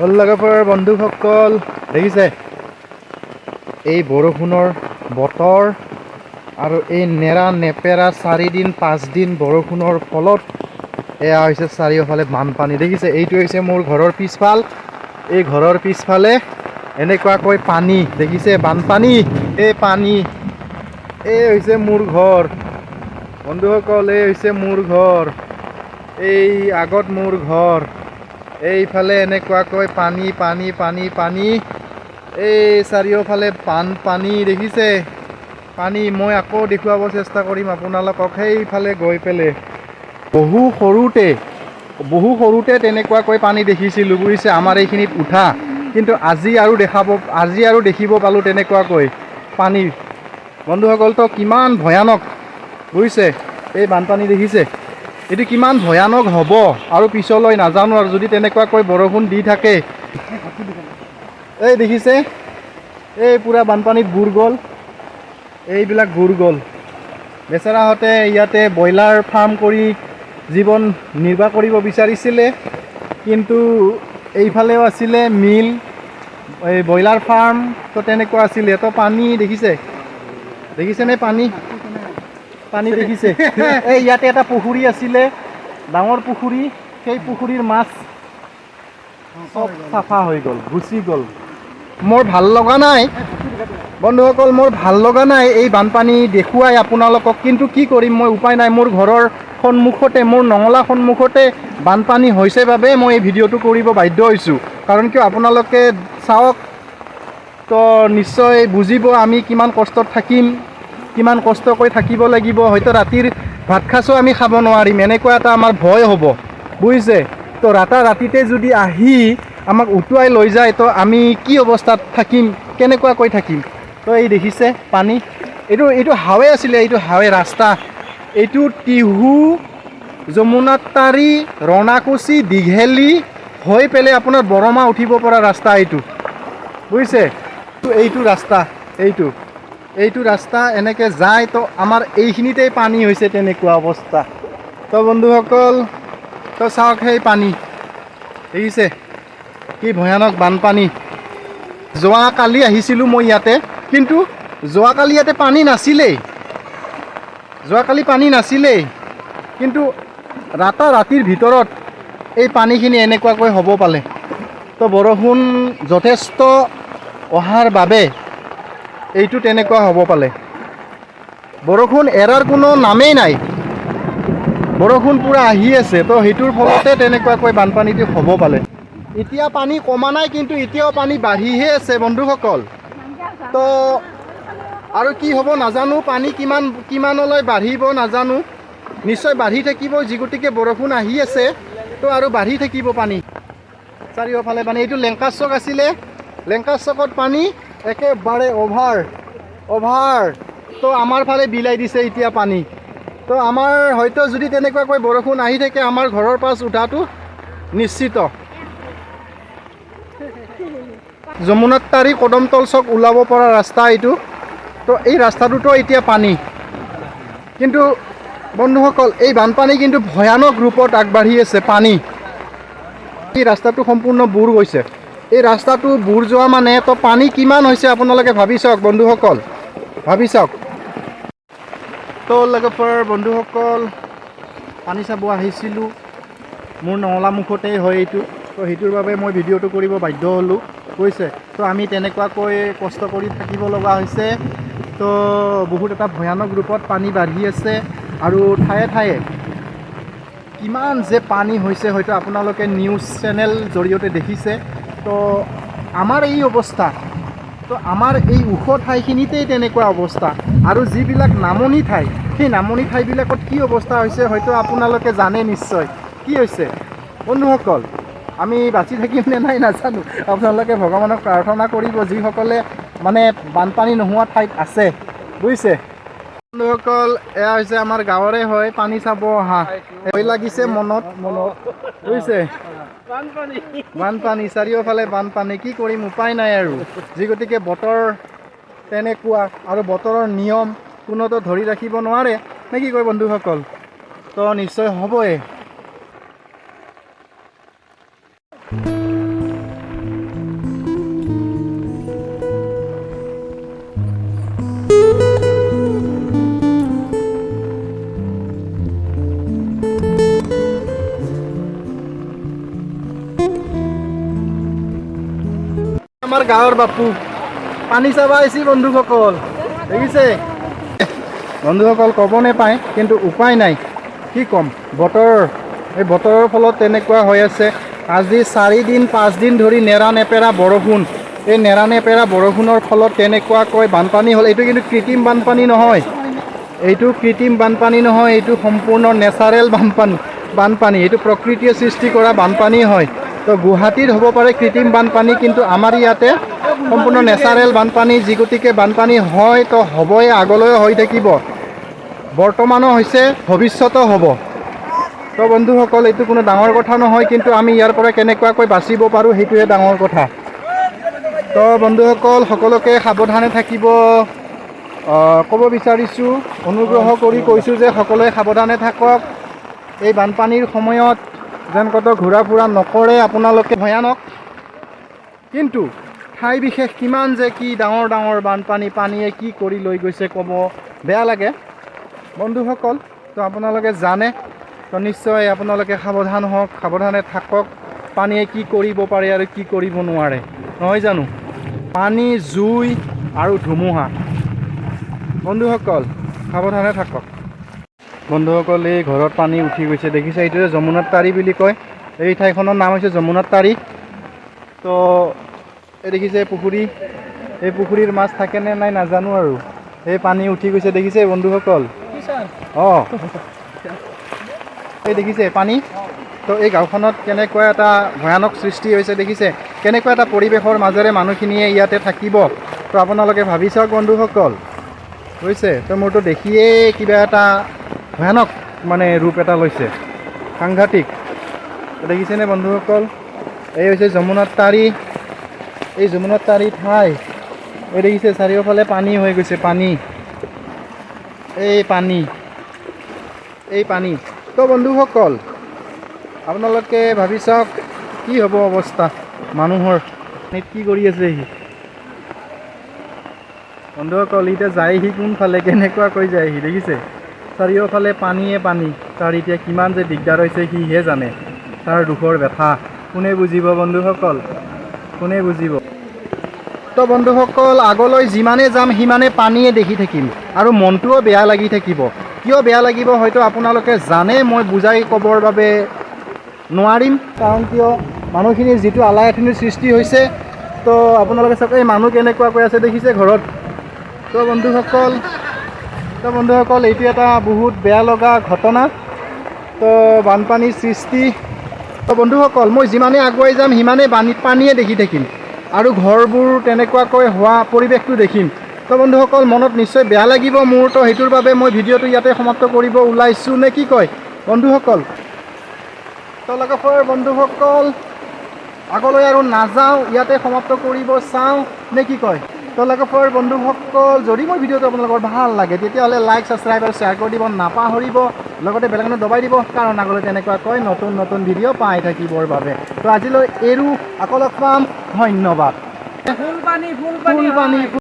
লগৰ বন্ধুসকল দেখিছে এই বৰষুণৰ বতৰ আৰু এই নেৰা নেপেৰা 4 দিন 5 দিন বৰষুণৰ ফলত এয়া হৈছে চাৰিওফালে বানপানী। দেখিছে এইটো হৈছে মোৰ ঘৰৰ পিছফাল। এই ঘৰৰ পিছফালে এনেকুৱাকৈ পানী, দেখিছে বানপানী। এই পানী, এই হৈছে মোৰ ঘৰ বন্ধুসকল, এই হৈছে মোৰ ঘৰ, এই আগত মোৰ ঘৰ, এইফালে এনেকুৱাকৈ পানী পানী পানী পানী, এই চাৰিওফালে বানপানী। দেখিছে পানী। মই আকৌ দেখুৱাব চেষ্টা কৰিম আপোনালোকক। সেইফালে গৈ পেলাই বহু সৰুতে তেনেকুৱাকৈ পানী দেখিছিলোঁ বুজিছে, আমাৰ এইখিনিত উঠা। কিন্তু আজি আৰু দেখিব পালোঁ তেনেকুৱাকৈ পানী। বন্ধুসকল তো কিমান ভয়ানক বুজিছে এই বানপানী। দেখিছে এইটো কিমান ভয়ানক হ'ব আৰু পিছলৈ নাজানো আৰু যদি তেনেকুৱাকৈ বৰষুণ দি থাকে। এই দেখিছে এই পূৰা বানপানীত বুৰ গ'ল, এইবিলাক বুৰ গ'ল। বেচেৰাহঁতে ইয়াতে ব্ৰইলাৰ ফাৰ্ম কৰি জীৱন নিৰ্বাহ কৰিব বিচাৰিছিলে, কিন্তু এইফালেও আছিলে মিল, এই ব্ৰইলাৰ ফাৰ্ম, তো তেনেকুৱা আছিলে। তো পানী দেখিছেনে পানী দেখিছে। এই ইয়াতে এটা পুখুৰী আছিলে, ডাঙৰ পুখুৰী, সেই পুখুৰীৰ মাছ চব চাফা হৈ গ'ল, গুচি গ'ল। মোৰ ভাল লগা নাই বন্ধুসকল, মোৰ ভাল লগা নাই এই বানপানী দেখুৱাই আপোনালোকক, কিন্তু কি কৰিম মই, উপায় নাই। মোৰ ঘৰৰ সন্মুখতে, মোৰ নঙলা সন্মুখতে বানপানী হৈছে বাবে মই এই ভিডিঅ'টো কৰিব বাধ্য হৈছোঁ। কাৰণ কিয় আপোনালোকে চাওক তো নিশ্চয় বুজিব আমি কিমান কষ্টত থাকিম, কিমান কষ্ট কৰি থাকিব লাগিব। হয়তো ৰাতিৰ ভাত সাঁজো আমি খাব নোৱাৰিম, এনেকুৱা এটা আমাৰ ভয় হ'ব বুজিছে। তো ৰাতিতে যদি আহি আমাক উটুৱাই লৈ যায় তো আমি কি অৱস্থাত থাকিম, কেনেকুৱাকৈ থাকিম। তো এই দেখিছে পানী, এইটো হাৱে আছিলে, এইটো হাৱে ৰাস্তা, এইটো টিহু, যমুনাতাৰী, ৰণাকুছি, দীঘেলী হৈ পেলাই আপোনাৰ বৰমা উঠিব পৰা ৰাস্তা এইটো বুজিছে। এইটো ৰাস্তা, এইটো ৰাস্তা এনেকৈ যায়। তো আমাৰ এইখিনিতেই পানী হৈছে, তেনেকুৱা অৱস্থা। তো বন্ধুসকল তো চাওক সেই পানী, দেখিছে কি ভয়ানক বানপানী। যোৱাকালি আহিছিলোঁ মই ইয়াতে, কিন্তু যোৱাকালি ইয়াতে পানী নাছিলেই, কিন্তু ৰাতিৰ ভিতৰত এই পানীখিনি এনেকুৱাকৈ হ'ব পালে। তো বৰষুণ যথেষ্ট অহাৰ বাবে এইটো তেনেকুৱা হ'ব পালে। বৰষুণ এৰাৰ কোনো নামেই নাই, বৰষুণ পূৰা আহি আছে। তো সেইটোৰ ফলতে তেনেকুৱাকৈ বানপানীটো হ'ব পালে। এতিয়া পানী কমা নাই, কিন্তু এতিয়াও পানী বাঢ়িহে আছে বন্ধুসকল। তো আৰু কি হ'ব নাজানো, পানী কিমানলৈ বাঢ়িব নাজানো, নিশ্চয় বাঢ়ি থাকিব। যি গতিকে বৰষুণ আহি আছে তো আৰু বাঢ়ি থাকিব পানী চাৰিওফালে পানী। এইটো লেংকাৰ চক আছিলে, লেংকাৰ চকত পানী একেবাৰে অভাৰ। তো আমাৰ ফালে বিলাই দিছে এতিয়া পানী। তো আমাৰ হয়তো যদি তেনেকুৱাকৈ বৰষুণ আহি থাকে, আমাৰ ঘৰৰ পাছ উঠাটো নিশ্চিত। যমুনাতাৰী কদমতল চক ওলাব পৰা ৰাস্তা এইটো। তো এই ৰাস্তাটোতো এতিয়া পানী, কিন্তু বন্ধুসকল এই বানপানী কিন্তু ভয়ানক ৰূপত আগবাঢ়ি আছে পানী। এই ৰাস্তাটো সম্পূৰ্ণ বুৰ গৈছে। এই ৰাস্তাটো বুৰ যোৱা মানে তো পানী কিমান হৈছে আপোনালোকে ভাবি চাওক বন্ধুসকল, ভাবি চাওক। তো লগৰ বন্ধুসকল পানী চাব আহিছিলোঁ, মোৰ নঙলা মুখতেই হয় এইটো। তো সেইটোৰ বাবে মই ভিডিঅ'টো কৰিব বাধ্য হ'লোঁ বুজিছে। তো আমি তেনেকুৱাকৈ কষ্ট কৰি থাকিব লগা হৈছে। তো বহুত এটা ভয়ানক ৰূপত পানী বাঢ়ি আছে, আৰু ঠায়ে ঠায়ে কিমান যে পানী হৈছে হয়তো আপোনালোকে নিউজ চেনেল জৰিয়তে দেখিছে। তো আমাৰ এই অৱস্থা, তো আমাৰ এই ওখ ঠাইখিনিতেই তেনেকুৱা অৱস্থা, আৰু যিবিলাক নামনি ঠাই, সেই নামনি ঠাইবিলাকত কি অৱস্থা হৈছে হয়তো আপোনালোকে জানে নিশ্চয়। কি হৈছে বন্ধুসকল, আমি বাচি থাকিম নে নাই নাজানো। আপোনালোকে ভগৱানক প্ৰাৰ্থনা কৰিব যিসকলে মানে বানপানী নোহোৱা ঠাইত আছে বুজিছে। বন্ধুসকল এয়া হৈছে আমাৰ গাঁৱৰে হয়, পানী চাব অহা। ভয় লাগিছে মনত বুজিছে, বানপানী চাৰিওফালে বানপানী। কি কৰিম, উপায় নাই আৰু। যি গতিকে বতৰ তেনেকুৱা, আৰু বতৰৰ নিয়ম কোনোতো ধৰি ৰাখিব নোৱাৰে নে কি কয় বন্ধুসকল। তো নিশ্চয় হ'বই। আমাৰ গাঁৱৰ বাপু পানী চাবা আহিছে বন্ধুসকল, দেখিছে বন্ধুসকল, ক'ব নেপায় কিন্তু উপায় নাই, কি ক'ম, এই বতৰৰ ফলত তেনেকুৱা হৈ আছে। আজি 4 দিন 5 দিন ধৰি নেৰানেপেৰা বৰষুণ, এই নেৰানেপেৰা বৰষুণৰ ফলত তেনেকুৱাকৈ বানপানী হ'ল। এইটো কিন্তু কৃত্ৰিম বানপানী নহয়, এইটো সম্পূৰ্ণ নেচাৰেল বানপানী, এইটো প্ৰকৃতিয়ে সৃষ্টি কৰা বানপানী হয়। তো গুৱাহাটীত হ'ব পাৰে কৃত্ৰিম বানপানী, কিন্তু আমাৰ ইয়াতে সম্পূৰ্ণ নেচাৰেল বানপানী, যি গতিকে বানপানী হয় তো হ'বই, আগলৈও হৈ থাকিব, বৰ্তমানো হৈছে, ভৱিষ্যতো হ'ব। তো বন্ধুসকল, এইটো কোনো ডাঙৰ কথা নহয়, কিন্তু আমি ইয়াৰ পৰা কেনেকুৱাকৈ বাচিব পাৰোঁ সেইটোৱে ডাঙৰ কথা। তো বন্ধুসকল, সকলোকে সাৱধানে থাকিব ক'ব বিচাৰিছোঁ, অনুগ্ৰহ কৰি কৈছোঁ যে সকলোৱে সাৱধানে থাকক। এই বানপানীৰ সময়ত যেন ক'তো ঘূৰা ফুৰা নকৰে আপোনালোকে, ভয়ানক। কিন্তু ঠাই বিশেষ কিমান যে কি ডাঙৰ ডাঙৰ বানপানী, পানীয়ে কি কৰি লৈ গৈছে ক'ব বেয়া লাগে বন্ধুসকল। তো আপোনালোকে জানে, তো নিশ্চয় আপোনালোকে সাৱধান হওক, সাৱধানে থাকক। পানীয়ে কি কৰিব পাৰে আৰু কি কৰিব নোৱাৰে, নহয় জানো? পানী, জুই আৰু ধুমুহা, বন্ধুসকল সাৱধানে থাকক। বন্ধুসকল, এই ঘৰত পানী উঠি গৈছে, দেখিছে, এইটোৱে যমুনাৰ তাৰি বুলি কয়। এই ঠাইখনৰ নাম হৈছে যমুনাৰ তাৰি। তো এই দেখিছে পুখুৰী, এই পুখুৰীৰ মাছ থাকেনে নাই নাজানো আৰু, এই পানী উঠি গৈছে, দেখিছে বন্ধুসকল। এই দেখিছে পানী। তো এই গাঁওখনত কেনেকুৱা এটা ভয়ানক সৃষ্টি হৈছে, দেখিছে কেনেকুৱা এটা পৰিৱেশৰ মাজেৰে মানুহখিনিয়ে ইয়াতে থাকিব। তো আপোনালোকে ভাবি চাওক বন্ধুসকল, বুজিছে। তো মোৰতো দেখিয়েই কিবা এটা ভয়ানক মানে ৰূপ এটা লৈছে, সাংঘাতিক। দেখিছেনে বন্ধুসকল, এই হৈছে যমুনাৰ তাৰি, এই যমুনাৰ তাৰি ঠাই। এই দেখিছে চাৰিওফালে পানী হৈ গৈছে, এই পানী। তো বন্ধুসকল, আপোনালোকে ভাবি চাওক কি হ'ব অৱস্থা মানুহৰ, কি কৰি আছে সি বন্ধুসকল, এতিয়া যায় সি কোনফালে, কেনেকুৱাকৈ যায় সি, দেখিছে চাৰিওফালে পানীয়ে পানী। তাৰ এতিয়া কিমান যে দিগদাৰ হৈছে সিহে জানে, তাৰ দুখৰ ব্যথা কোনে বুজিব বন্ধুসকল, কোনে বুজিব। তো বন্ধুসকল, আগলৈ যিমানে যাম সিমানে পানীয়ে দেখি থাকিম আৰু মনটোও বেয়া লাগি থাকিব। কিয় বেয়া লাগিব হয়তো আপোনালোকে জানে, মই বুজাই ক'বৰ বাবে নোৱাৰিম। কাৰণ কিয়, মানুহখিনিৰ যিটো আলাহখিনিৰ সৃষ্টি হৈছে। তো আপোনালোকে চাওক, এই মানুহ কেনেকুৱাকৈ আছে, দেখিছে ঘৰত। তো বন্ধুসকল, এইটো এটা বহুত বেয়া লগা ঘটনা। তো বানপানীৰ সৃষ্টি। তো বন্ধুসকল, মই যিমানে আগুৱাই যাম সিমানেই পানীয়ে দেখি থাকিম আৰু ঘৰবোৰ তেনেকুৱাকৈ হোৱা পৰিৱেশটো দেখিম। তো বন্ধুসকল, মনত নিশ্চয় বেয়া লাগিব মোৰ। তো সেইটোৰ বাবে মই ভিডিঅ'টো ইয়াতে সমাপ্ত কৰিব ওলাইছোঁ, নে কি কয় বন্ধুসকল? তো লগৰ বন্ধুসকল, আগলৈ আৰু নাযাওঁ, ইয়াতে সমাপ্ত কৰিব চাওঁ, নে কি কয়? তো লগৰ বন্ধুসকল, যদি মোৰ ভিডিঅ'টো আপোনালোকৰ ভাল লাগে তেতিয়াহ'লে লাইক, ছাবস্ক্ৰাইব আৰু শ্বেয়াৰ কৰি দিব নাপাহৰিব। লগতে বেলকনত দবাই দিব, কাৰণ আগলৈ তেনেকুৱাকৈ নতুন নতুন ভিডিঅ' পাই থাকিবৰ বাবে। তো আজিলৈ এৰো, আকৌ লগ পাম, ধন্যবাদ। ফুল পানী